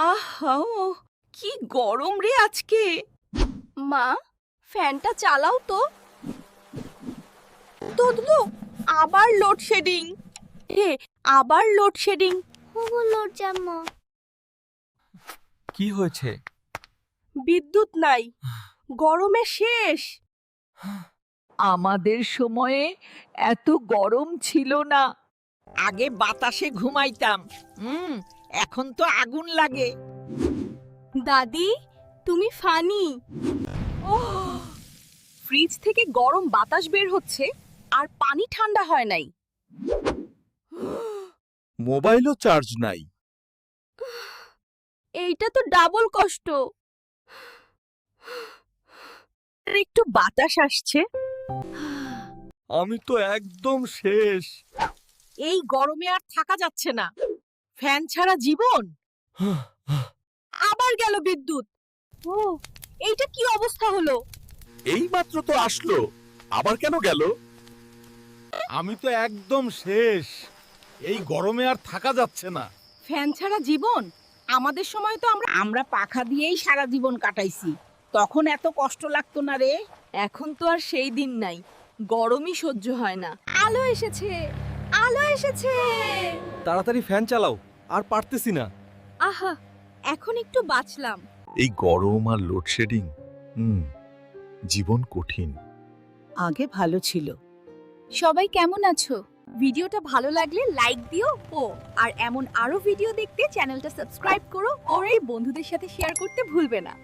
আহা কি গরম রে আজকে। মা, ফ্যানটা চালাও তো। দুদু, আবার লোডশেডিং। আবার লোডশেডিং। হুগু লোড জাম্মা। কি হয়েছে? বিদ্যুৎ নাই, গরমে শেষ। আমাদের সময়ে এত গরম ছিল না। আগে বাতাসে ঘুমাইতাম। এখন তো আগুন লাগে। দাদি, তুমি ফানি। ফ্রিজ থেকে গরম বাতাস বের হচ্ছে আর পানি ঠান্ডা হয় নাই। মোবাইলও চার্জ নাই। এইটা তো ডাবল কষ্ট। একটু বাতাস আসছে। আমি তো একদম শেষ। এই গরমে আর থাকা যাচ্ছে না। ফ্যান ছাড়া জীবন। আবার গেল বিদ্যুৎ। ও, এইটা কি অবস্থা হলো? এই মাত্র তো আসলো, আবার কেন গেল? আমি তো একদম শেষ। এই গরমে আর থাকা যাচ্ছে না। ফ্যান ছাড়া জীবন। আমাদের সময় তো আমরা পাখা দিয়েই সারা জীবন কাটাইছি। তখন এত কষ্ট লাগতো না রে। এখন তো আর সেই দিন নাই। গরমই সহ্য হয় না। আলো এসেছে, আলো এসেছে। তাড়াতাড়ি ফ্যান চালাও, আর পারতেছি না। আহা, এখন একটু বাঁচলাম। এই গরম আর লোডশেডিং, জীবন কঠিন। আগে ভালো ছিল। সবাই কেমন আছো? ভিডিওটা ভালো লাগলে লাইক দিও আর এমন আরো ভিডিও দেখতে চ্যানেলটা সাবস্ক্রাইব করো আর এই বন্ধুদের সাথে শেয়ার করতে ভুলবে না।